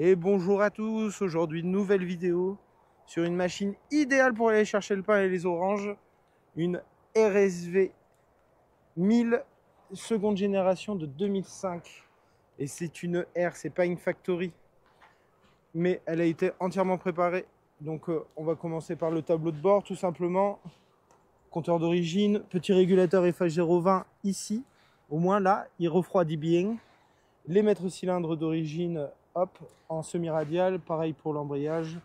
Et bonjour à tous, aujourd'hui nouvelle vidéo sur une machine idéale pour aller chercher le pain et les oranges, une RSV 1000 seconde génération de 2005. Et c'est une R, c'est pas une factory, mais elle a été entièrement préparée. Donc on va commencer par le tableau de bord tout simplement. Compteur d'origine, petit régulateur FH020 ici, au moins là, il refroidit bien. Les mètres cylindres d'origine, hop, en semi-radial, pareil pour l'embrayage.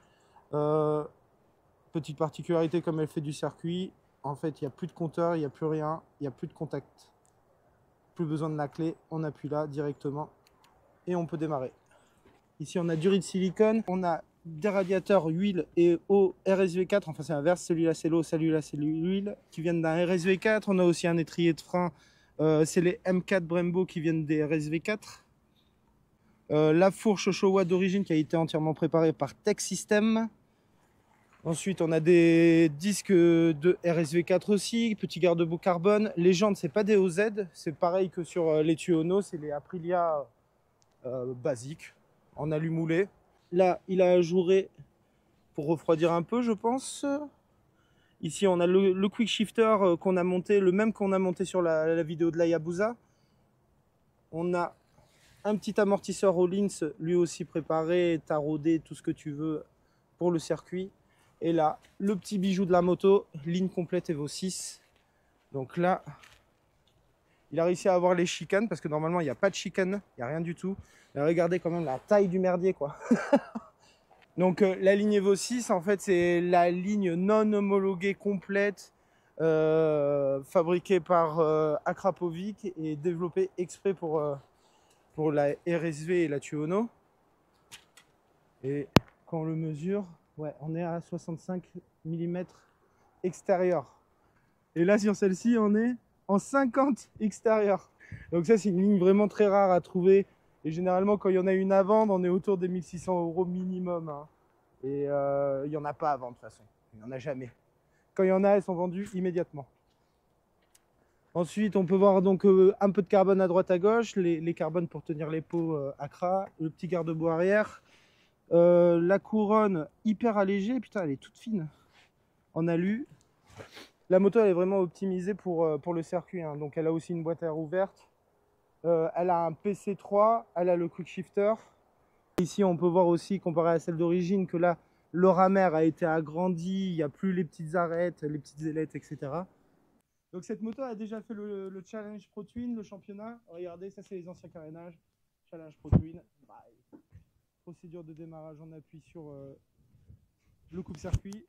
Petite particularité, comme elle fait du circuit, en fait, il n'y a plus de compteur, il n'y a plus rien, il n'y a plus de contact. Plus besoin de la clé, on appuie là directement et on peut démarrer. Ici, on a du riz de silicone, on a des radiateurs huile et eau RSV4, enfin c'est inverse, celui-là c'est l'eau, celui-là c'est l'huile, qui viennent d'un RSV4. On a aussi un étrier de frein, c'est les M4 Brembo qui viennent des RSV4. La fourche Showa d'origine qui a été entièrement préparée par Tech System. Ensuite, on a des disques de RSV4 aussi, petit garde-boue carbone. Les jantes, c'est pas des OZ, c'est pareil que sur les Tuono, c'est les Aprilia basiques, en alu-moulé. Là, il a ajouré pour refroidir un peu, je pense. Ici, on a le quick shifter qu'on a monté, le même qu'on a monté sur la vidéo de l'Hayabusa. On a un petit amortisseur Rollins, lui aussi préparé, taraudé, tout ce que tu veux pour le circuit. Et là, le petit bijou de la moto, ligne complète Evo 6. Donc là, il a réussi à avoir les chicanes, parce que normalement, il n'y a pas de chicane, il n'y a rien du tout. Mais regardez quand même la taille du merdier, quoi. Donc la ligne Evo 6, en fait, c'est la ligne non homologuée complète, fabriquée par Akrapovic et développée exprès pour la RSV et la Tuono. Et quand on le mesure, ouais, on est à 65 mm extérieur. Et là, sur celle-ci, on est en 50 extérieur. Donc ça, c'est une ligne vraiment très rare à trouver. Et généralement, quand il y en a une à vendre, on est autour des 1600 € minimum. Hein. Et il n'y en a pas à vendre de toute façon. Il n'y en a jamais. Quand il y en a, elles sont vendues immédiatement. Ensuite, on peut voir donc un peu de carbone à droite à gauche, les carbones pour tenir les pots Accra, le petit garde-boue arrière. La couronne hyper allégée, putain elle est toute fine en alu. La moto elle est vraiment optimisée pour le circuit, hein. Donc elle a aussi une boîte à air ouverte, elle a un PC3, elle a le quick shifter. Ici on peut voir aussi, comparé à celle d'origine, que là le ramer a été agrandi, il n'y a plus les petites arêtes, les petites ailettes, etc. Donc cette moto a déjà fait le Challenge Pro Twin, le championnat. Regardez, ça c'est les anciens carénages. Challenge Pro Twin, bye. Procédure de démarrage, on appuie sur le coupe-circuit.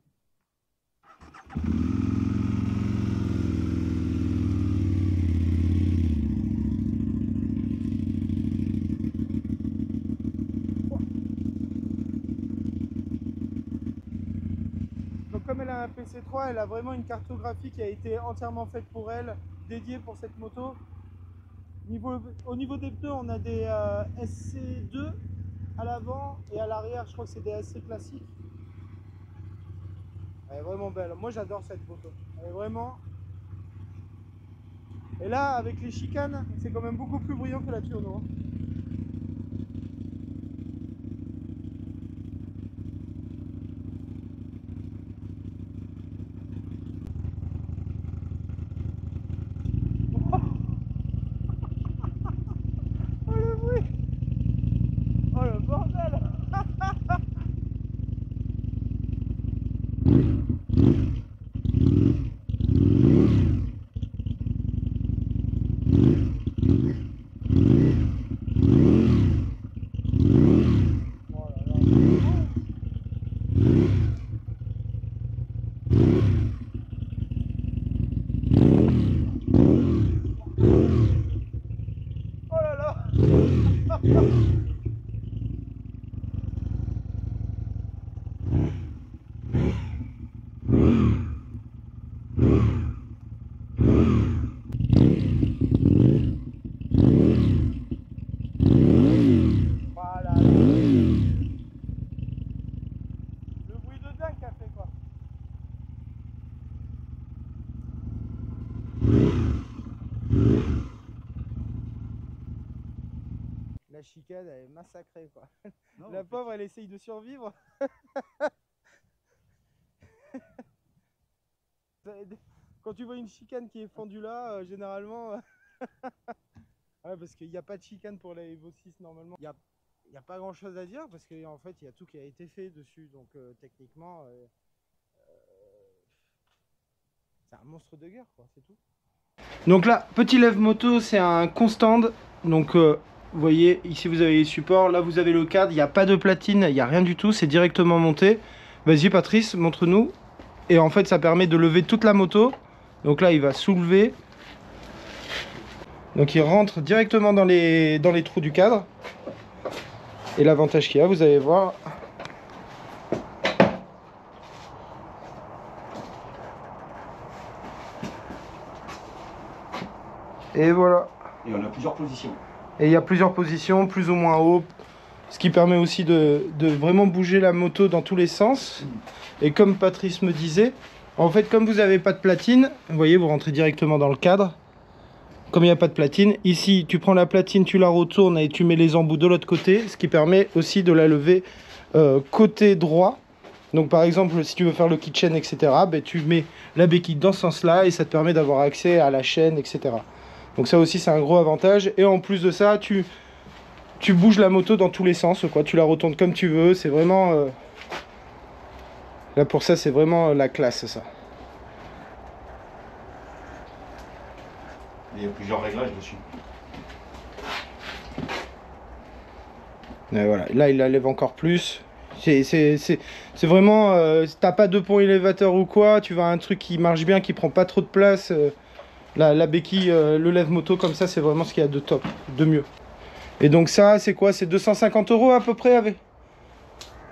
Donc comme elle a un PC3, elle a vraiment une cartographie qui a été entièrement faite pour elle, dédiée pour cette moto. Au niveau des pneus, on a des SC2 à l'avant et à l'arrière, je crois que c'est des SC classiques. Elle est vraiment belle. Moi j'adore cette moto. Elle est vraiment... Et là, avec les chicanes, c'est quand même beaucoup plus brillant que la Tuono. Oh le bruit! Oh le bordel! Oh là là! Voilà. Le bruit de dingue qu'a fait quoi. la chicane, elle est massacrée, quoi. Non, La pauvre, elle essaye de survivre. Quand tu vois une chicane qui est fendue là, généralement... ouais, parce qu'il n'y a pas de chicane pour la Evo 6 normalement. Il y a pas grand chose à dire parce qu'en fait, il y a tout qui a été fait dessus. Donc techniquement, c'est un monstre de guerre, quoi, c'est tout. Donc là, petit lève moto, c'est un constant. Donc vous voyez, ici vous avez les supports, là vous avez le cadre, il n'y a pas de platine, il n'y a rien du tout, c'est directement monté. Vas-y Patrice, montre-nous. Et en fait, ça permet de lever toute la moto. Donc là, il va soulever. Donc il rentre directement dans les trous du cadre. Et l'avantage qu'il y a, vous allez voir. Et voilà. Et on a plusieurs positions. Et il y a plusieurs positions, plus ou moins haut. Ce qui permet aussi de vraiment bouger la moto dans tous les sens. Et comme Patrice me disait, en fait, comme vous n'avez pas de platine, vous voyez, vous rentrez directement dans le cadre. Comme il n'y a pas de platine, ici, tu prends la platine, tu la retournes et tu mets les embouts de l'autre côté. Ce qui permet aussi de la lever côté droit. Donc par exemple, si tu veux faire le kitchen, etc., ben, tu mets la béquille dans ce sens-là et ça te permet d'avoir accès à la chaîne, etc. Donc ça aussi, c'est un gros avantage. Et en plus de ça, tu bouges la moto dans tous les sens, quoi. Tu la retournes comme tu veux. C'est vraiment... Là, pour ça, c'est vraiment la classe, ça. Il y a plusieurs réglages dessus. Et voilà. Là, il la lève encore plus. C'est vraiment... t'as pas de pont élévateur ou quoi, tu vas à un truc qui marche bien, qui prend pas trop de place. La béquille, le lève-moto comme ça, c'est vraiment ce qu'il y a de top, de mieux. Et donc ça, c'est quoi? C'est 250 € à peu près avec?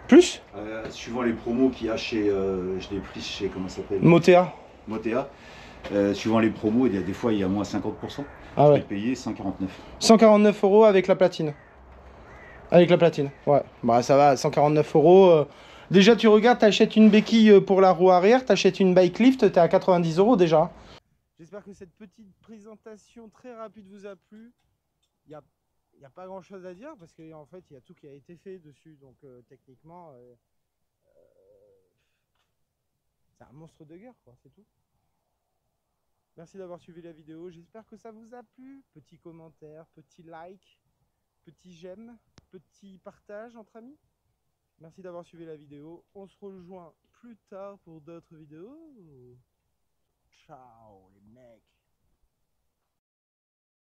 Plus? Suivant les promos qu'il y a chez... je l'ai pris chez... Comment ça s'appelle? Motea. Motea. Suivant les promos, il y a des fois, il y a moins 50%. Ah ouais. Je l'ai payé 149. 149 € avec la platine. Avec la platine, ouais. Bah ça va, 149 €. Déjà, tu regardes, t'achètes une béquille pour la roue arrière, t'achètes une bike lift, t'es à 90 € déjà. J'espère que cette petite présentation très rapide vous a plu. Il n'y a pas grand chose à dire parce qu'en fait, il y a tout qui a été fait dessus. Donc techniquement, c'est un monstre de guerre, quoi, c'est tout. Merci d'avoir suivi la vidéo. J'espère que ça vous a plu. Petit commentaire, petit like, petit j'aime, petit partage entre amis. Merci d'avoir suivi la vidéo. On se rejoint plus tard pour d'autres vidéos. Ciao les mecs.